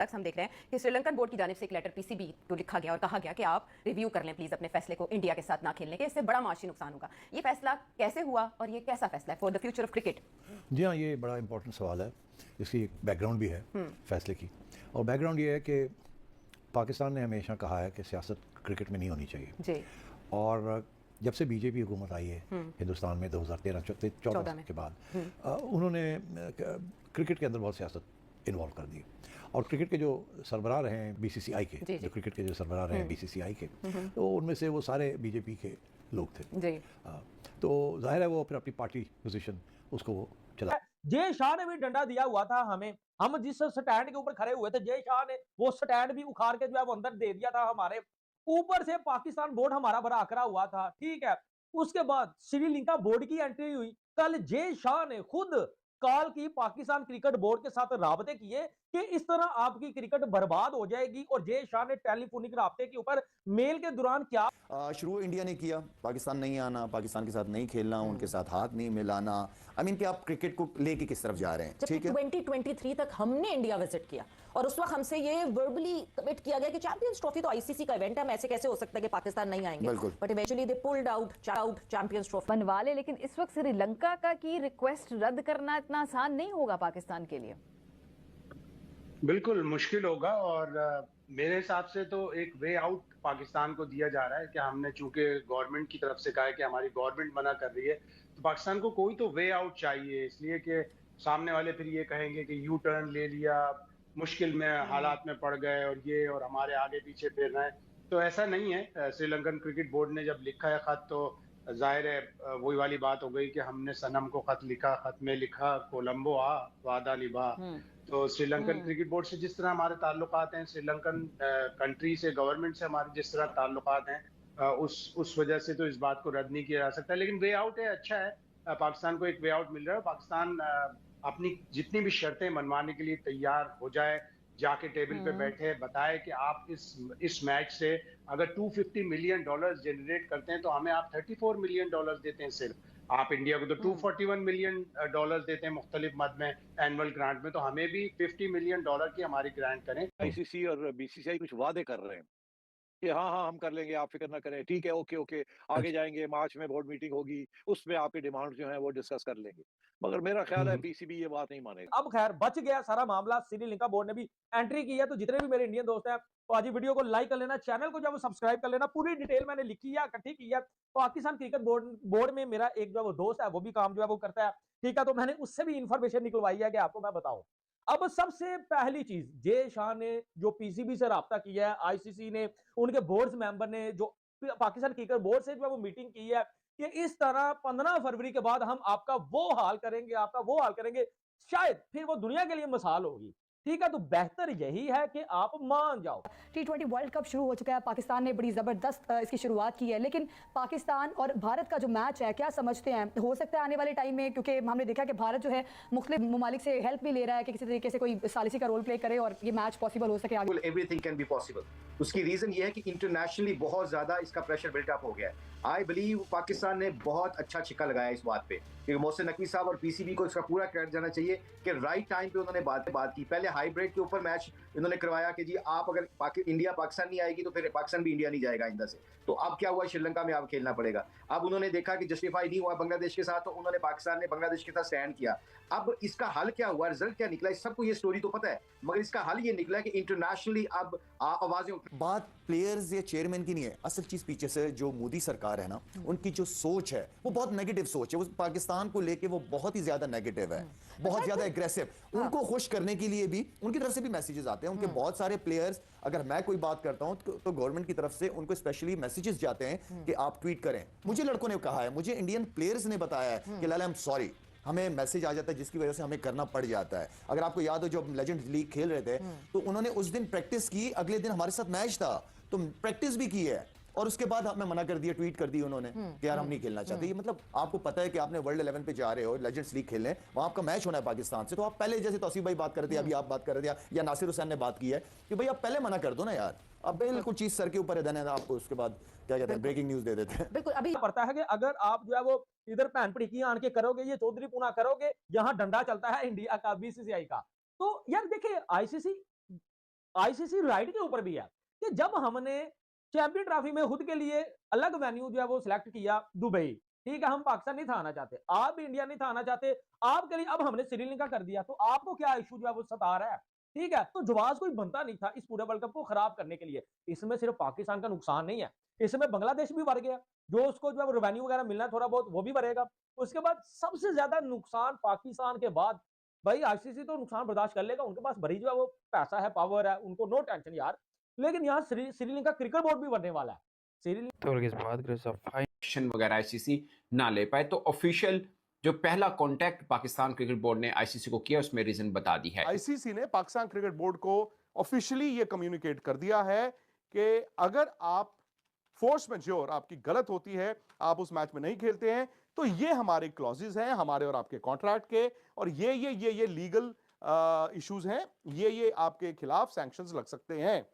तक हम देख रहे हैं कि श्रीलंकन बोर्ड की जानिब से एक लेटर पीसीबी को लिखा गया और कहा गया कि आप रिव्यू कर लें प्लीज अपने फैसले को इंडिया के साथ ना खेलने के, इससे बड़ा माशी नुकसान होगा। ये फैसला कैसे हुआ और ये कैसा फैसला है for the future of cricket? जी हाँ, ये बड़ा इंपॉर्टेंट सवाल है। इसकी एक बैकग्राउंड भी है फैसले की, और बैकग्राउंड ये है कि पाकिस्तान ने हमेशा कहा है कि सियासत क्रिकेट में नहीं होनी चाहिए जी। और जब से बीजेपी हुकूमत आई है हिंदुस्तान में 2013-14 के बाद उन्होंने क्रिकेट के अंदर बहुत सियासत इन्वॉल्व कर दी। और क्रिकेट के जो सरबराह रहे हैं बीसीसीआई के, जो क्रिकेट के जो सरबराह रहे हैं बीसीसीआई के, तो उनमें से वो सारे बीजेपी के लोग थे जी। तो जाहिर है वो फिर अपनी पार्टी पोजीशन उसको वो चला। जय शाह ने भी डंडा दिया हुआ था हमें, हम जिस स्टैंड के ऊपर खड़े हुए थे जय शाह ने वो स्टैंड भी उखाड़ के जो है वो अंदर दे दिया था हमारे ऊपर से। पाकिस्तान बोर्ड हमारा बड़ा आकरा हुआ था, ठीक है। उसके बाद श्रीलंका बोर्ड की एंट्री हुई। कल जय शाह ने खुद कॉल की पाकिस्तान क्रिकेट बोर्ड के साथ राबते किए कि इस तरह आपकी क्रिकेट बर्बाद हो जाएगी, और जय शाह ने टेलीफोनिक राबते के ऊपर मेल के दौरान क्या शुरू इंडिया ने किया, पाकिस्तान नहीं आना, पाकिस्तान के साथ नहीं खेलना, उनके साथ हाथ नहीं मिलाना। आई मीन कि आप क्रिकेट को लेके किस तरफ जा रहे हैं? ठीक है, 2023 तक हमने इंडिया विजिट किया और उस वक्त हमसे ये वर्बली कमिट किया गया कि चैंपियंस ट्रॉफी तो आईसीसी का इवेंट है, हम ऐसे कैसे हो सकता है कि पाकिस्तान नहीं आएंगे, but eventually they pulled out champions trophy बनवा ले। लेकिन इस वक्त श्रीलंका का की रिक्वेस्ट रद्द करना इतना आसान नहीं होगा पाकिस्तान के लिए। बिल्कुल मुश्किल होगा, और मेरे हिसाब से तो एक वे आउट पाकिस्तान को दिया जा रहा है कि हमने चूंकि गवर्नमेंट की तरफ से कहा है कि हमारी गवर्नमेंट मना कर रही है, तो पाकिस्तान को कोई तो वे आउट चाहिए, इसलिए कि सामने वाले फिर ये कहेंगे कि यू टर्न ले लिया, मुश्किल में हालात में पड़ गए और ये और हमारे आगे पीछे फिर रहे हैं। तो ऐसा नहीं है। श्रीलंकन क्रिकेट बोर्ड ने जब लिखा है खत, तो जाहिर है वही वाली बात हो गई कि हमने सनम को खत लिखा, खत में लिखा कोलंबो आ वादा निभा। तो श्रीलंकन क्रिकेट बोर्ड से जिस तरह हमारे ताल्लुकात हैं, श्रीलंकन कंट्री से, गवर्नमेंट से हमारे जिस तरह ताल्लुकात हैं, उस वजह से तो इस बात को रद्द नहीं किया जा सकता। लेकिन वे आउट है, अच्छा है, पाकिस्तान को एक वे आउट मिल रहा है। पाकिस्तान अपनी जितनी भी शर्तें मनवाने के लिए तैयार हो जाए, जाके टेबल पे बैठे, बताए कि आप इस मैच से अगर $250 मिलियन जनरेट करते हैं तो हमें आप $34 मिलियन देते हैं सिर्फ। आप इंडिया को तो $241 मिलियन देते हैं मुख्तलिफ मद में एनुअल ग्रांट में, तो हमें भी $50 मिलियन की हमारी ग्रांट करें। आईसीसी और बीसीसीआई कुछ वादे कर रहे हैं कि हाँ हम कर लेंगे, आप फिक्र ना करें, ठीक है, ओके आगे जाएंगे, मार्च में बोर्ड मीटिंग होगी, उसमें आपके डिमांड जो है वो डिस्कस कर लेंगे। मगर मेरा ख्याल है पीसीबी ये बात नहीं मानेगा। अब खैर बच गया सारा मामला, श्रीलंका बोर्ड ने भी एंट्री की है। तो जितने भी मेरे इंडियन दोस्त हैं तो आज वीडियो को लाइक कर लेना, चैनल को जब सब्सक्राइब कर लेना। पूरी डिटेल मैंने लिखी है, इकट्ठी की है। पाकिस्तान क्रिकेट बोर्ड में मेरा एक जो वो दोस्त है वो भी काम जो है वो करता है, ठीक है। तो मैंने उससे भी इंफॉर्मेशन निकलवाई है कि आपको मैं बताऊं। अब सबसे पहली चीज, जय शाह ने जो पीसीबी से राब्ता किया है, आईसीसी ने, उनके बोर्ड मेंबर ने जो पाकिस्तान क्रिकेट बोर्ड से जो है वो मीटिंग की है कि इस तरह 15 फरवरी के बाद हम आपका वो हाल करेंगे, शायद फिर वो दुनिया के लिए मिसाल होगी, ठीक है। तो बेहतर यही है कि आप मान जाओ। T20 वर्ल्ड कप शुरू हो चुका है, पाकिस्तान ने बड़ी ज़बरदस्त इसकी शुरुआत की है, लेकिन पाकिस्तान और भारत का जो मैच है, क्या समझते हैं हो सकता है आने वाले टाइम में? क्योंकि हमने देखा कि भारत जो है मुख्तलिफ ममालिक से हेल्प भी ले रहा है कि किसी तरीके से कोई सालिसी का रोल प्ले करे और ये मैच पॉसिबल हो सके आगे। Everything can be possible. उसकी रीजन ये है कि इंटरनेशनली बहुत ज्यादा इसका प्रेशर बिल्टअप हो गया है। आई बिलीव पाकिस्तान ने बहुत अच्छा छिक्का लगाया इस बात पे, क्योंकि मोहसिन नकवी साहब और पीसीबी को इसका पूरा क्रेडिट जाना चाहिए कि राइट टाइम पे उन्होंने बात की। पहले हाइब्रिड के ऊपर मैच इन्होंने करवाया कि जी आप अगर इंडिया पाकिस्तान नहीं आएगी तो फिर पाकिस्तान भी इंडिया नहीं जाएगा आइंदा से। तो अब क्या हुआ, श्रीलंका में अब खेलना पड़ेगा। अब उन्होंने देखा कि जस्टिफाई नहीं हुआ बांग्लादेश के साथ, तो उन्होंने पाकिस्तान ने बांग्लादेश के साथ स्टैंड किया। अब इसका हल क्या हुआ, रिजल्ट क्या निकला, इस सबको ये स्टोरी तो पता है, मगर इसका हल ये निकला कि इंटरनेशनली अब आवाजें। बात प्लेयर्स या चेयरमैन की नहीं है, असल चीज पीछे से जो मोदी सरकार है ना, उनकी जो सोच है वो बहुत नेगेटिव सोच है। वो पाकिस्तान को लेके वो बहुत ही ज्यादा नेगेटिव है, बहुत ज्यादा एग्रेसिव। उनको खुश करने के लिए भी उनकी तरफ से भी मैसेजेस आते हैं। उनके बहुत सारे प्लेयर्स, अगर मैं कोई बात करता हूं तो गवर्नमेंट की तरफ से उनको स्पेशली मैसेजेस जाते हैं कि आप ट्वीट करें। मुझे लड़कों ने कहा है, मुझे इंडियन प्लेयर्स ने बताया है कि लाला आई एम सॉरी, हमें मैसेज आ जाता है जिसकी वजह से हमें करना पड़ जाता है। अगर आपको याद हो जब लेजेंड्स लीग खेल रहे थे तो उन्होंने उस दिन प्रैक्टिस की, अगले दिन हमारे साथ मैच था तो प्रैक्टिस भी की है, और उसके बाद हमें मना कर दिया, ट्वीट कर दी उन्होंने कि यार हम नहीं खेलना चाहते। ये मतलब आपको पता है कि आपने वर्ल्ड 11 पे जा रहे हो, लेजेंड्स लीग खेलने, वहां आपका मैच होना है पाकिस्तान से, तो आप पहले, जैसे तौसीफ भाई बात कर रहे थे, अभी आप बात कर रहे थे या नासिर हुसैन ने बात की है कि भाई आप पहले मना कर दो ना यार, अब बिल्कुल चीज सर के ऊपर है, देन आपको उसके बाद क्या कहते हैं ब्रेकिंग न्यूज दे देते हैं। बिल्कुल अभी पड़ता है कि अगर आप जो है वो इधर भैन पड़िकियां आन के करोगे, ये चौधरी पुना करोगे, यहाँ डंडा चलता है इंडिया का, बीसीसीआई का। तो यार देखिए, आईसीसी आईसीसी राइट के ऊपर भी है कि जब हमने चैंपियन ट्रॉफी में खुद के लिए अलग वेन्यू जो है वो सिलेक्ट किया दुबई, ठीक है, हम पाकिस्तान नहीं था आना चाहते, आप भी इंडिया नहीं था आना चाहते, आपके लिए अब हमने श्रीलंका कर दिया, तो आपको क्या इशू जो है वो सता रहा है, ठीक है। तो जवाब कोई बनता नहीं था इस पूरे वर्ल्ड कप को खराब करने के लिए। इसमें सिर्फ पाकिस्तान का नुकसान नहीं है, इसमें बांग्लादेश भी बढ़ गया, जो उसको जो है रेवेन्यू वगैरह मिलना है थोड़ा बहुत वो भी बढ़ेगा। उसके बाद सबसे ज्यादा नुकसान पाकिस्तान के बाद, भाई आईसीसी तो नुकसान बर्दाश्त कर लेगा, उनके पास बड़ी जो है वो पैसा है, पावर है, उनको नो टेंशन यार, लेकिन यहाँ श्रीलंका क्रिकेट बोर्ड भी बनने वाला है। तो इस बात के एक्शन वगैरह आईसीसी ना ले पाए, तो ऑफिशियल जो पहला कांटेक्ट पाकिस्तान क्रिकेट बोर्ड ने आईसीसी को किया उसमें रीजन बता दी है। आईसीसी ने पाकिस्तान क्रिकेट बोर्ड को ऑफिशियली ये कम्युनिकेट कर दिया है कि अगर आप फोर्स मैज्योर आपकी गलत होती है, आप उस मैच में नहीं खेलते हैं, तो ये हमारे क्लॉजेज हैं, हमारे और आपके कॉन्ट्रैक्ट के, और ये लीगल इश्यूज हैं, ये आपके खिलाफ सैंक्शंस लग सकते हैं।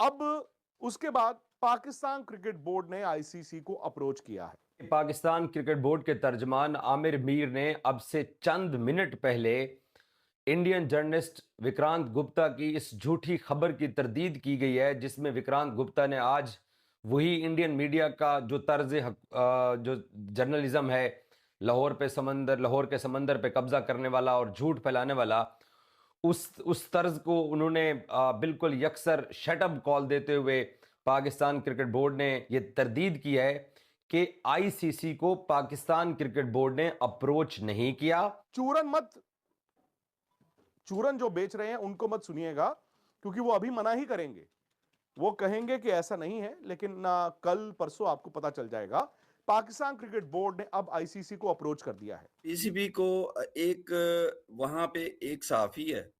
अब उसके बाद पाकिस्तान क्रिकेट बोर्ड ने आईसीसी को अप्रोच किया है। पाकिस्तान क्रिकेट बोर्ड के तर्जमान आमिर मीर ने अब से चंद मिनट पहले इंडियन जर्नलिस्ट विक्रांत गुप्ता की इस झूठी खबर की तरदीद की गई है, जिसमें विक्रांत गुप्ता ने आज वही इंडियन मीडिया का जो तर्ज जो जर्नलिज्म है, लाहौर के समंदर पे कब्जा करने वाला और झूठ फैलाने वाला, उस तर्ज को उन्होंने बिल्कुल यकसर शटअप कॉल देते हुए पाकिस्तान क्रिकेट बोर्ड ने ये तरदीद की है कि आईसीसी को पाकिस्तान क्रिकेट बोर्ड ने अप्रोच नहीं किया। चूरन जो बेच रहे हैं उनको मत सुनिएगा, क्योंकि वो अभी मना ही करेंगे, वो कहेंगे कि ऐसा नहीं है, लेकिन कल परसों आपको पता चल जाएगा। पाकिस्तान क्रिकेट बोर्ड ने अब आईसीसी को अप्रोच कर दिया है। पीसीबी को एक वहां पे एक सहाफी है,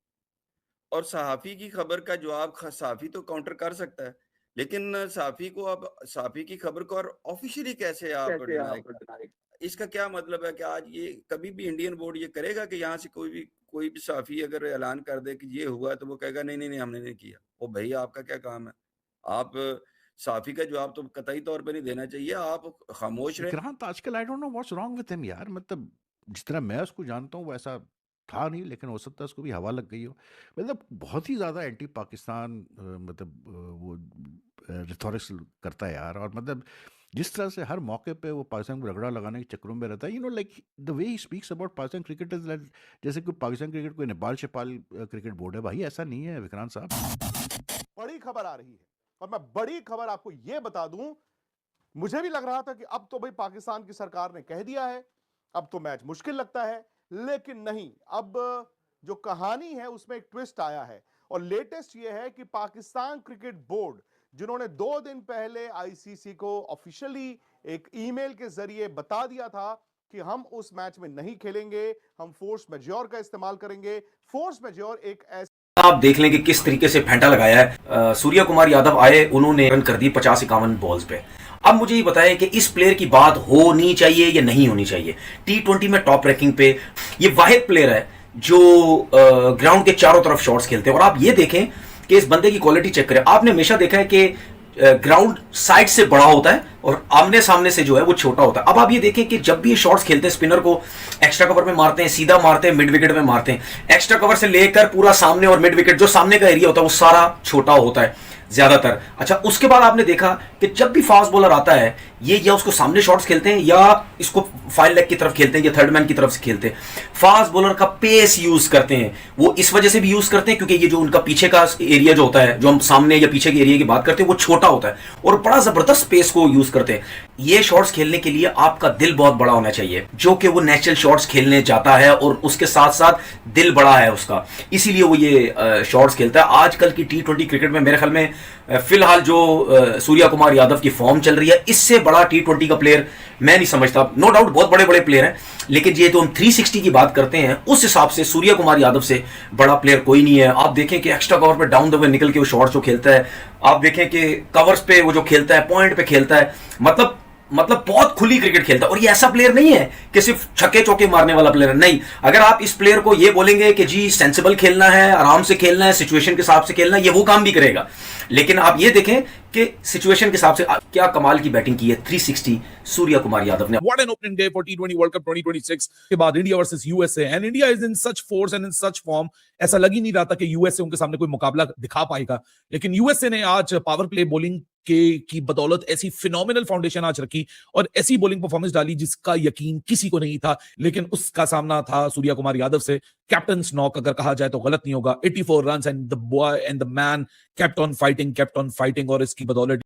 और सहाफी की खबर का जवाब सहाफी तो काउंटर कर सकता है, लेकिन सहाफी को अब सहाफी की खबर को और ऑफिशियली कैसे आप डिनाई करें? इसका क्या मतलब है कि आज ये कभी भी इंडियन बोर्ड ये करेगा कि यहाँ से कोई भी सहाफी अगर ऐलान कर दे कि ये हुआ, तो वो कहेगा नहीं नहीं नहीं हमने नहीं किया। ओ भाई आपका क्या काम है? आप सहाफी का जवाब तो कतई तौर पे नहीं देना चाहिए, आप खामोश रहे। विक्रांत आजकल I don't know what's wrong with him यार, मतलब जिस तरह मैं उसको जानता हूँ वैसा था नहीं, लेकिन हो सकता है उसको भी हवा लग गई हो। मतलब बहुत ही ज़्यादा एंटी पाकिस्तान मतलब वो रिथोरिक्स करता है यार, और मतलब जिस तरह से हर मौके पे वो पाकिस्तान को रगड़ा लगाने के चक्रों में रहता है, you know like the way he speaks about Pakistan cricket is like जैसे कि पाकिस्तान क्रिकेट कोई नेपाल शेपाल क्रिकेट बोर्ड है। भाई ऐसा नहीं है विक्रांत साहब। बड़ी खबर आ रही है, और मैं बड़ी खबर आपको यह बता दूं, मुझे भी लग रहा था कि अब तो भाई पाकिस्तान की सरकार ने कह दिया है, अब तो मैच मुश्किल लगता है, लेकिन नहीं, अब जो कहानी है उसमें एक ट्विस्ट आया है। और लेटेस्ट ये है कि पाकिस्तान क्रिकेट बोर्ड, जिन्होंने 2 दिन पहले आईसीसी को ऑफिशियली एक ईमेल के जरिए बता दिया था कि हम उस मैच में नहीं खेलेंगे, हम फोर्स मैज्योर का इस्तेमाल करेंगे। फोर्स मैज्योर एक ऐसा, आप देख लें कि किस तरीके से फेंटा लगाया है। सूर्य कुमार यादव आए, उन्होंने रन कर दी 50-51 बॉल्स पे। अब मुझे ये बताएं कि इस प्लेयर की बात होनी चाहिए या नहीं होनी चाहिए। T20 में टॉप रैंकिंग पे ये वाहिद प्लेयर है जो ग्राउंड के चारों तरफ शॉट्स खेलते हैं। और आप ये देखें कि इस बंदे की क्वालिटी चेक करें। आपने हमेशा देखा है कि ग्राउंड साइड से बड़ा होता है और आमने सामने से जो है वो छोटा होता है। अब आप ये देखें कि जब भी ये शॉट्स खेलते हैं, स्पिनर को एक्स्ट्रा कवर में मारते हैं, सीधा मारते हैं, मिड विकेट में मारते हैं। एक्स्ट्रा कवर से लेकर पूरा सामने और मिड विकेट, जो सामने का एरिया होता है वो सारा छोटा होता है ज्यादातर। अच्छा, उसके बाद आपने देखा कि जब भी फास्ट बॉलर आता है, ये या उसको सामने शॉट्स खेलते हैं या इसको फाइल लेग की तरफ खेलते हैं या थर्ड मैन की तरफ से खेलते हैं। फास्ट बॉलर का पेस यूज करते हैं, वो इस वजह से भी यूज करते हैं क्योंकि ये जो उनका पीछे का एरिया जो होता है, जो हम सामने या पीछे के एरिया की बात करते हैं, वो छोटा होता है और बड़ा जबरदस्त पेस को यूज करते हैं। ये शॉट्स खेलने के लिए आपका दिल बहुत बड़ा होना चाहिए, जो कि वो नेचुरल शॉट्स खेलने जाता है और उसके साथ साथ दिल बड़ा है उसका, इसीलिए वो ये शॉट्स खेलता है। आजकल की T20 क्रिकेट में मेरे ख्याल में फिलहाल जो सूर्य कुमार यादव की फॉर्म चल रही है, इससे बड़ा T20 का प्लेयर मैं नहीं समझता। नो डाउट बहुत बड़े बड़े प्लेयर हैं, लेकिन ये तो हम 360 की बात करते हैं, उस हिसाब से सूर्य कुमार यादव से बड़ा प्लेयर कोई नहीं है। आप देखें कि एक्स्ट्रा कवर पे डाउन द वे निकल के वो शॉट्स जो खेलता है, आप देखें कि कवर्स पे वो जो खेलता है, पॉइंट पे खेलता है, मतलब मतलब बहुत खुली क्रिकेट खेलता है। और ये ऐसा प्लेयर नहीं है कि सिर्फ छक्के चौके मारने वाला प्लेयर है, नहीं। अगर आप इस प्लेयर को ये बोलेंगे कि जी सेंसिबल खेलना है, आराम से खेलना है, सिचुएशन के हिसाब से खेलना है, ये वो काम भी करेगा। लेकिन आप ये देखें कि सिचुएशन के हिसाब से क्या कमाल की बैटिंग की है 360 सूर्या कुमार यादव ने। What an opening day for T20 World Cup 2026 के बाद India versus USA, and India is in such force and in such form. ऐसा लग ही नहीं रहा था कि यूएसए उनके सामने कोई मुकाबला दिखा पाएगा, लेकिन यूएसए ने आज पावर प्ले बॉलिंग की बदौलत ऐसी फिनोमिनल फाउंडेशन आज रखी और ऐसी बॉलिंग परफॉर्मेंस डाली जिसका यकीन किसी को नहीं था। लेकिन उसका सामना था सूर्या कुमार यादव से। कैप्टन नॉक अगर कहा जाए तो गलत नहीं होगा। 84 runs and the boy and the man kept on fighting और इसकी बदौलत